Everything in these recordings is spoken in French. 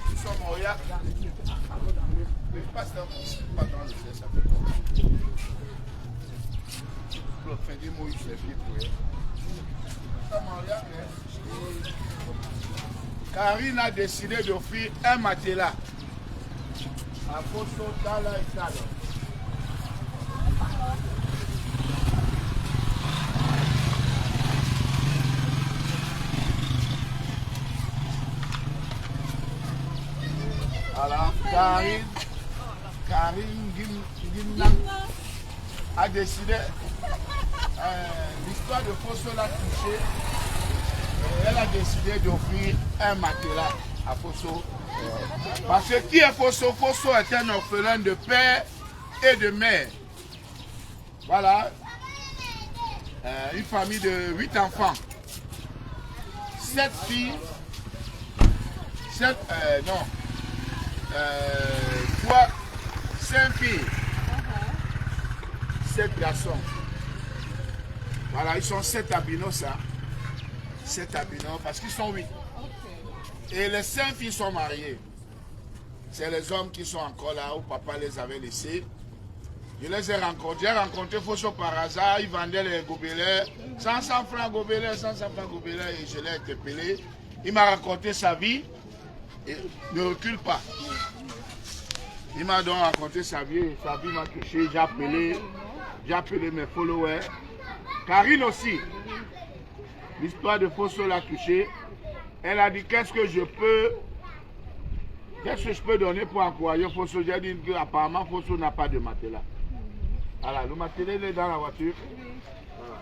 Nous sommes au Yac. Mais pas dans le ciel, ça fait quoi? Pour le fin du mois, il s'est fait pour elle. Nous sommes au Yac. Karine a décidé d'offrir un matelas à Fosso, Tala et Tala. Voilà, Karine Gimnan a décidé, l'histoire de Fosso l'a touchée, elle a décidé d'offrir un matelas à Fosso. Parce que qui est Fosso? Fosso est un orphelin de père et de mère. Voilà, une famille de 8 enfants, 7 filles, 5 filles, 7 garçons. Voilà, ils sont 7 abinos, ça. 7 abinos, parce qu'ils sont 8. Et les 5 filles sont mariées. C'est les hommes qui sont encore là, où papa les avait laissés. Je les ai rencontrés. J'ai rencontré Fosso par hasard, ils vendaient les gobelets. 500 francs gobelets, 500 francs gobelets, et je l'ai interpellé. Il m'a raconté sa vie. Et ne recule pas. Il m'a donc raconté sa vie m'a touché. J'ai appelé mes followers. Karine aussi. L'histoire de Fosso l'a touché. Elle a dit qu'est-ce que je peux donner pour encourager Fosso. J'ai dit qu'apparemment Fosso n'a pas de matelas. Voilà, le matelas il est dans la voiture. Voilà.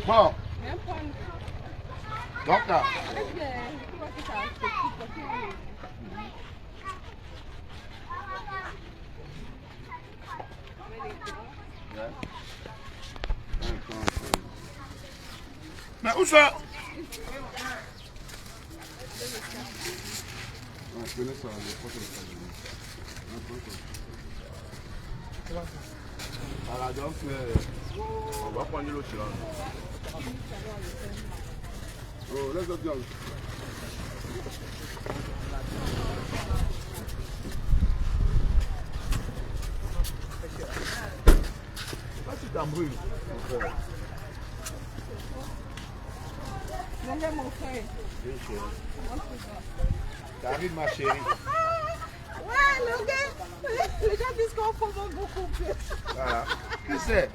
Bon. Donc là. Mais où ça? Voilà, donc on va prendre l'autre là. Oh, let's go. Pas si t'embrouilles, mon frère. Bonjour mon frère. Oui, chérie. T'arrives ma chérie. Ouais, le gars, les gens disent qu'on faut beaucoup plus. Voilà. Qui c'est?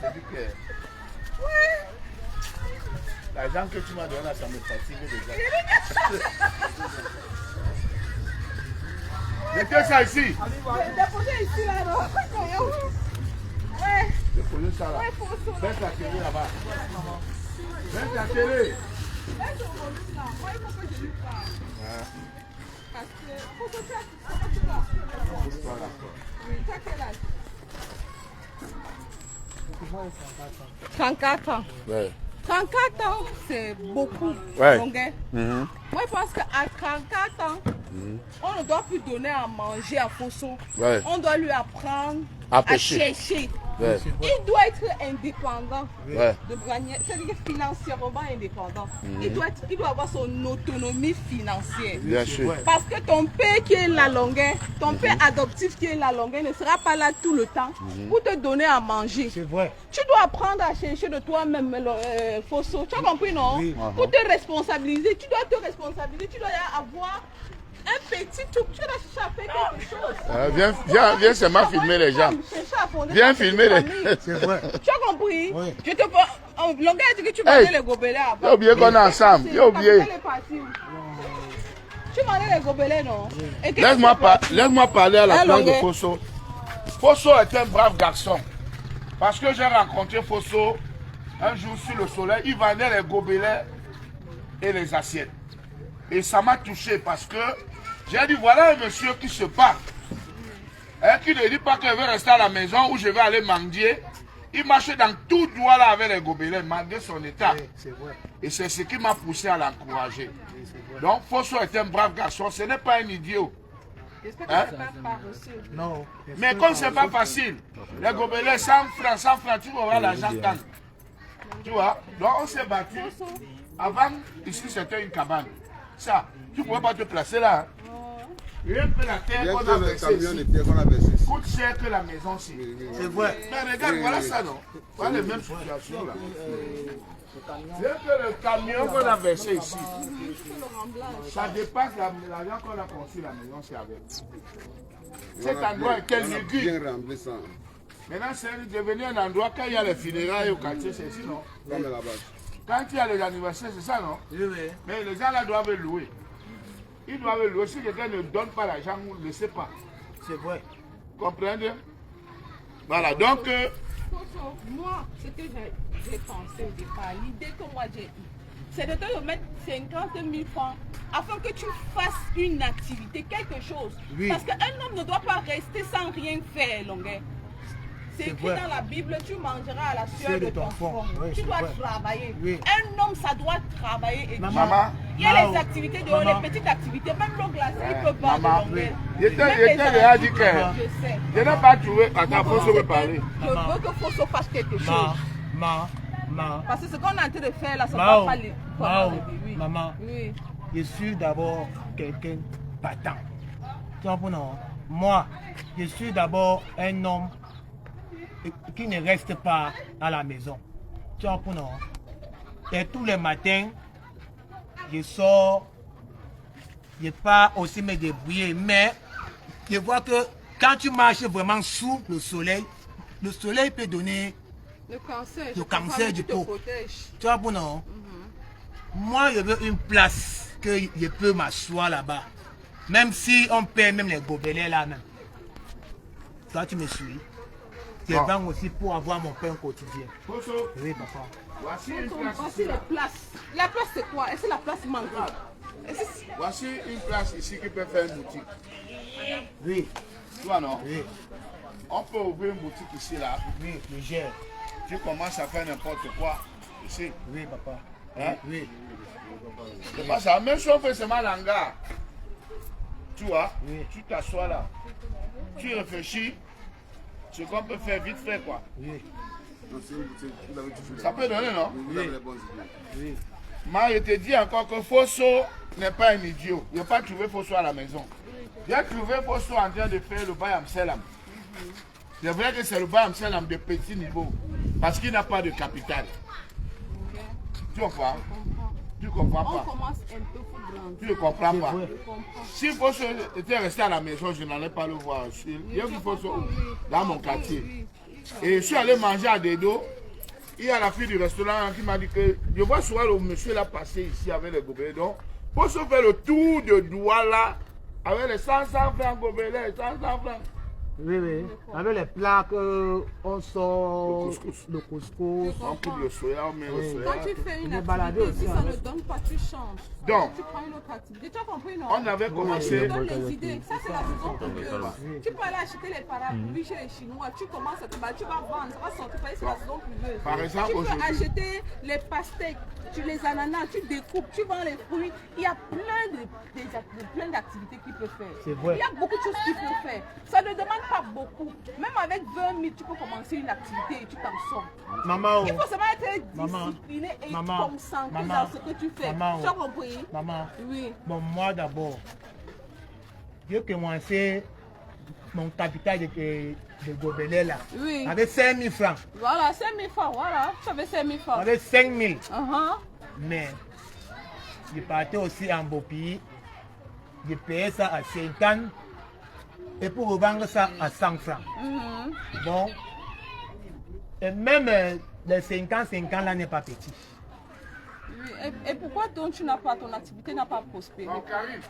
C'est du cœur. Ouais. L'argent que tu m'as donné là, ça me fatigue déjà. Mettez ça ici. Déposez ici là, non? Ouais. Déposez ça là. Ouais, Fosso. Baisse la télé là-bas. Baisse la télé. Laisse le volume là. Moi, il faut que je lui parle. Parce que Fosso, tu as Voilà. oui, tu as quel âge? 34 ans. Ouais. 34 ans, c'est beaucoup. Ouais. Donc, moi, je pense qu'à 34 ans, on ne doit plus donner à manger à Fosso. Ouais. On doit lui apprendre À à pêcher. chercher. Ouais. Il doit être indépendant. Ouais. C'est-à-dire financièrement indépendant. Il doit avoir son autonomie financière. Bien sûr. Parce que ton père qui est la longueur, ton père adoptif qui est la longueur ne sera pas là tout le temps pour te donner à manger. C'est vrai. Tu dois apprendre à chercher de toi-même, Fosso. Tu as compris, non? Oui. Pour te responsabiliser, tu dois te responsabiliser. Tu dois avoir un petit truc. Tu dois chercher à faire quelque chose. Viens seulement filmer les gens. Chercher à fonder Viens ta filmer les famille. C'est vrai. Tu as compris? Oui. Je te Longueur a dit que tu vendais les gobelets avant. J'ai oublié qu'on est ensemble. J'ai oublié. Tu vendais les gobelets, non? Laisse-moi parler à la place de longueur. Fosso. Fosso est un brave garçon. Parce que j'ai rencontré Fosso un jour sur le soleil. Il vendait les gobelets et les assiettes. Et ça m'a touché parce que j'ai dit voilà un monsieur qui se bat. Qui ne dit pas qu'il veut rester à la maison où je vais aller mendier. Il marchait dans tout droit là avec les gobelins, malgré son état. Oui, c'est vrai. Et c'est ce qui m'a poussé à l'encourager. Donc, Fosso est un brave garçon, ce n'est pas un idiot. J'espère que Hein? c'est pas reçu. Non. Mais comme ce n'est pas facile, les gobelins, 100 francs, tu vas voir l'argent tant. Tu vois? Donc, on s'est battu. Avant, ici, c'était une cabane. Ça, tu ne pouvais pas te placer là. Hein? Et un peu la terre qu'on a versée ici coûte cher que la maison ici. C'est vrai. Mais regarde, voilà ça, non? Voilà les mêmes situations là. C'est que le camion qu'on a versé ici, ça dépasse l'argent qu'on a construit la maison, c'est avec. Cet endroit est quel lugubre. Maintenant, c'est devenu un endroit quand il y a les funérailles au quartier, c'est ici, non? Quand il y a les anniversaires, c'est ça, non? Oui, oui. Mais les gens là doivent louer. Ils doivent louer. Si quelqu'un ne donne pas l'argent, vous ne le laissez pas. C'est vrai. Comprenez? Voilà, donc... Moi, ce que j'ai pensé au départ, l'idée que moi j'ai eue, c'est de te mettre 50 000 francs afin que tu fasses une activité, quelque chose. Oui. Parce qu'un homme ne doit pas rester sans rien faire, Longuet. C'est écrit vrai. dans la Bible, tu mangeras à la sueur de ton front. Oui, Tu c'est dois vrai. travailler. Oui. Un homme, ça doit travailler. Et Maman. il y a les Maman. activités dehors, Maman. les petites activités, même l'eau glacée, il peut vendre Maman. Longuet. Il était Même les déjà dit que... je sais. Je n'ai pas trouvé... Attends, faut se parler. Je veux que Fosso fasse quelque chose. Ma. Parce que ce qu'on est en train de faire là, ça ne Mao. va pas les... Mao. Oui. Maman. Oui. Je suis d'abord quelqu'un battant. Tu comprends, non? Moi, je suis d'abord un homme qui ne reste pas à la maison. Tu comprends, non? Et tous les matins, je sors, je pars aussi me débrouiller, mais je vois que quand tu marches vraiment sous le soleil peut donner Le cancer, le cancer du peau. protège. Tu vois, non? Moi, je veux une place que je peux m'asseoir là-bas. Même si on paie même les gobelets là même. Toi, tu me suis. Je Bon. vends aussi pour avoir mon pain quotidien. Fosso, Oui, papa. voici une place Voici ici. les places. La place c'est quoi? Est-ce que la place manque? Voici une place ici qui peut faire une boutique. Oui, Tu vois, non? oui, On peut ouvrir une boutique ici, là. oui, je gère. Tu commences à faire n'importe quoi ici. Oui, papa. Hein? Oui, C'est pas ça. Même si on fait seulement l'hangar. Tu vois, Oui. tu t'assois là. Tu réfléchis. Ce qu'on peut faire vite fait, quoi. oui, Ça peut donner, non? oui. Moi, je te dis encore que Fosso n'est pas un idiot. Il n'a pas trouvé Fosso à la maison. J'ai trouvé Fosso en train de faire le Bayam Selam. C'est vrai que c'est le Bayam Selam de petit niveau. Parce qu'il n'a pas de capital. Tu comprends? Tu comprends On pas? commence un peu pour grandir. Tu ne comprends pas? vrai. Si Fosso était resté à la maison, je n'allais pas le voir. J'ai vu Fosso dans mon quartier. Et je suis allé manger à Dedo. Il y a la fille du restaurant qui m'a dit que je vois souvent le monsieur là passer ici avec les gobelets. Donc, Fosso fait le tour de Douala avec les 100 francs gobelets, 100 francs. Oui, oui. Avec les plaques, on sort Le couscous. le couscous. On coupe le soya, on met le Oui. soya. Quand tu fais une Je vais balader activité, si aussi ça ne avec. donne pas, tu changes. Donc, Tu prends une autre activité. Tu as compris, non? on avait Je commencé. te donne les idées. Ça, c'est la saison pluvieuse. Tu peux aller acheter les parapluies chez les Chinois. Tu commences à te battre. Tu vas vendre. Ça va sortir. C'est la saison pluvieuse. Par exemple, tu peux aujourd'hui. acheter les pastèques, les ananas. Tu découpes. Tu vends les fruits. Il y a plein d'activités qu'il peut faire. C'est vrai. Il y a beaucoup de choses qu'il peut faire. Ça ne demande pas beaucoup. Même avec 20 000, tu peux commencer une activité et tu t'en sors. Maman, Il faut seulement être Maman. discipliné et Maman. concentré Maman. dans ce que tu fais. Maman. Tu as compris? maman. Oui. Bon, moi d'abord, j'ai commencé mon capital de gobelet là. Oui. Avec 5 000 francs. Voilà, 5 000 francs. Voilà, tu avais 5 000 francs. Avec 5 000. Uh-huh. Mais je partais aussi en beau pays. Je payais ça à 50 et pour revendre ça à 100 francs. Mhm. Bon, et même les 50 là n'est pas petit. Oui. Et pourquoi donc tu n'as pas, ton activité n'a pas prospéré? Non, Karine.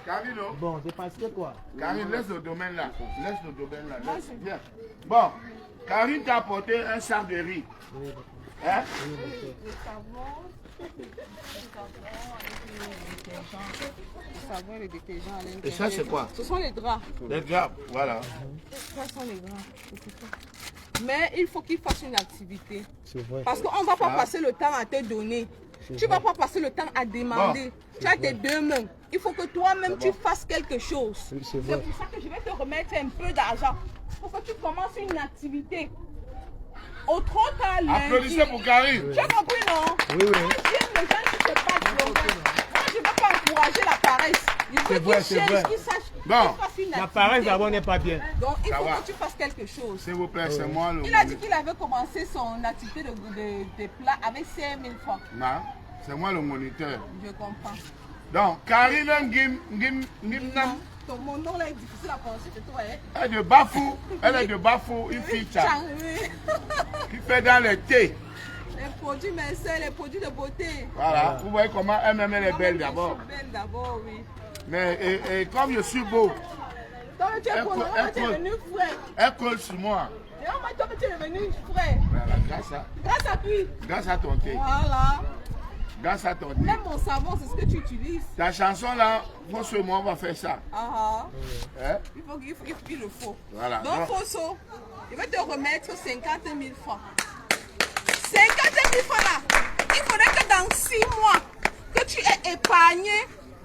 Karine, non? Bon, c'est parce que quoi? Karine, laisse le domaine là. Laisse le domaine là. Laisse. Viens. Bon, Karine t'a apporté un sac de riz. Hein? Le savon et le détergent à l'intérieur. Et ça, c'est quoi? Ce sont les draps. Les draps, voilà. Ça sont les draps. C'est tout ça. Mais il faut qu'il fasse une activité. C'est vrai. Parce qu'on ne va pas passer le temps à te donner. Tu ne vas pas passer le temps à demander. Tu as tes deux mains. Il faut que toi-même tu fasses quelque chose. C'est pour ça que je vais te remettre un peu d'argent. Pour que tu commences une activité. Au trop tard lundi. Applaudissez pour Karine. Tu as compris, non? Oui, oui. Moi, j'aime les gens qui se passent longtemps. Moi, je ne veux pas encourager la paresse. Il faut qu'ils cherchent, qu'ils sachent, qu'ils fassent une activité. La paresse d'abord n'est pas bien. Donc, il Ça faut va. que tu fasses quelque chose. S'il vous plaît, c'est moi le... Il a dit qu'il avait commencé son activité de plats avec 5 000 francs. Non, c'est moi le moniteur. Je comprends. Donc, Karine Ngim Nam, Mon nom là est difficile à prononcer, c'est toi, hein? elle est de Bafou. Elle est de Bafou, une fille qui fait dans les thés. Les produits mincels, les produits de beauté. Voilà, vous voyez comment elle-même elle est belle d'abord. Je suis belle d'abord, oui. Mais et comme je suis beau, Toi, tu es bon, tu es venu frais. elle colle sur moi. Et moi, toi, tu es venu frais. Voilà, Grâce à qui? grâce à ton thé. Voilà. Grâce à ton thé. Même mon savon, c'est ce que tu utilises. Ta chanson là, Fosso et moi, on va faire ça. Ah, Hein? il le faut. Voilà. Donc, Fosso, je vais te remettre 50 000 francs. 50 000 francs là, il faudrait que dans 6 mois, que tu aies épargné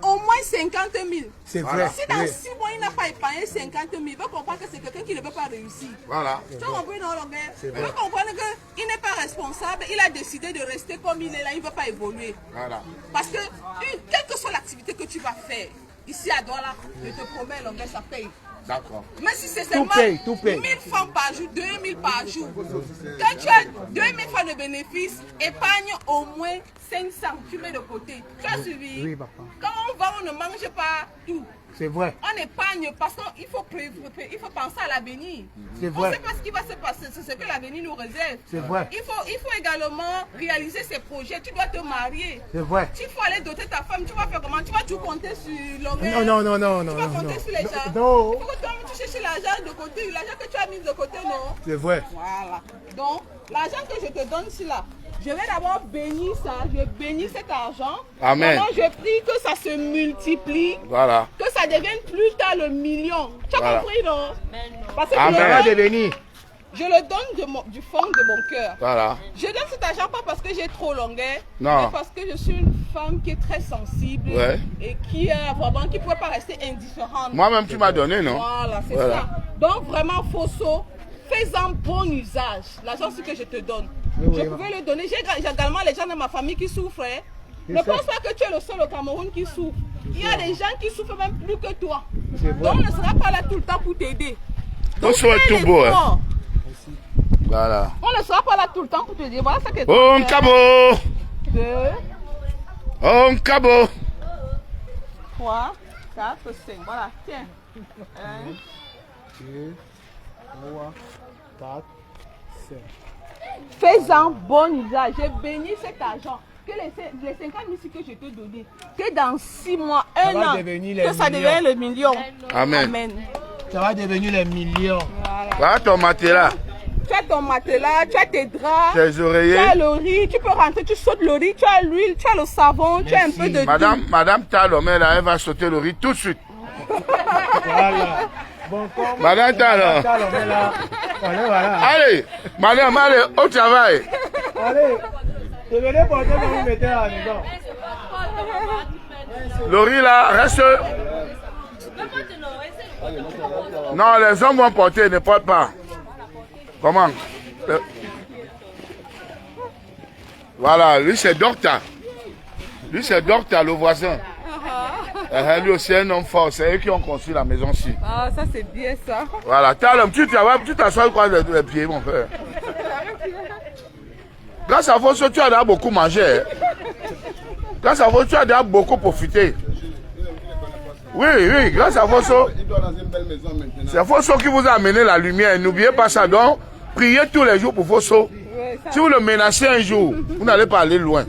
au moins 50 000. C'est vrai. Si dans 6 mois, il n'a pas épargné 50 000, il va comprendre que c'est quelqu'un qui ne veut pas réussir. Voilà. Tu as compris, non, Longuet? Il va comprendre qu'il n'est pas responsable, il a décidé de rester comme il est là, il ne veut pas évoluer. Voilà. Parce que, quelle que soit l'activité que tu vas faire, ici à Douala, je te promets, Longuet, ça paye. D'accord. Mais si c'est seulement tout paye. 1000 francs par jour, 2000 par jour, quand tu as 2000 francs de bénéfices, épargne au moins 500, tu mets de côté. Tu as suivi? Oui, papa. Quand on va, on ne mange pas tout. C'est vrai. On épargne parce qu'il faut penser à l'avenir. C'est On vrai. ne sait pas ce qui va se passer, c'est ce que l'avenir nous réserve. C'est vrai. Il faut également réaliser ses projets. Tu dois te marier. C'est vrai. Il faut aller doter ta femme. Tu vas faire comment? Tu vas tout compter sur l'homme. Non. Tu vas compter sur les gens. Non. Il faut que toi, tu cherches l'argent de côté. L'argent que tu as mis de côté, non? C'est vrai. Voilà. Donc, l'argent que je te donne ici, là, je vais d'abord bénir ça. Je bénis cet argent. Amen. Maintenant, je prie que ça se multiplie. Voilà. Que ça devienne plus tard le million. Tu as Voilà. compris, non? Parce que Amen. Ça va devenir. je le donne du fond de mon cœur. Voilà. Je donne cet argent pas parce que j'ai trop longueur, Non. mais parce que je suis une femme qui est très sensible Ouais. et qui ne peut pas rester indifférente. Moi-même, tu m'as donné, non? Voilà, c'est Voilà. ça. Donc vraiment, Fosso, fais-en bon usage. L'argent que je te donne. Je pouvais le donner. J'ai également les gens de ma famille qui souffrent. Hein. Ne pense pas que tu es le seul au Cameroun qui souffre. Il y a des gens qui souffrent même plus que toi. Donc on ne sera pas là tout le temps pour t'aider. Donc, Fosso est fais tout beau, l'effort. hein. Voilà. On ne sera pas là tout le temps pour te dire. Voilà ce que Oh, un cabot. 2, Oh, un cabot. 3, 4, 5. Voilà, tiens. 1, 2, 3, 4, 5. fais-en bon usage. J'ai béni cet argent. Que les 50 000 que je t'ai donné, que dans 6 mois, un va an, devenir les que ça millions. devienne le million. Amen. Amen. Ça va devenir les millions. Voilà. Voilà ton matelas, Tu as ton matelas, tu as tes draps, tes tu as oreillers. le riz, tu peux rentrer, tu sautes le riz, tu as l'huile, tu as le savon, tu as un peu de Madame Talomé, là, elle va sauter le riz tout de suite. Voilà. Bon, comme Madame Talomé. on est là. Voilà. Allez, madame, allez, au travail. Allez. Devenez porter quand vous mettez à la maison. Le riz là, reste. Non, les hommes vont porter, ne portent pas. Comment? Voilà, lui c'est Docta. Lui c'est Docta, le voisin. Lui aussi un homme fort, c'est eux qui ont construit la maison-ci. Ah, ça c'est bien ça. Voilà, Talom, tu travailles, tu t'assois quoi les pieds, mon frère. Grâce à Fosso, tu as déjà beaucoup mangé. Hein. Grâce à Fosso, tu as déjà beaucoup profité. Oui, grâce à Fosso. C'est Fosso qui vous a amené la lumière. N'oubliez pas ça. Donc, priez tous les jours pour Fosso. Si vous le menacez un jour, vous n'allez pas aller loin.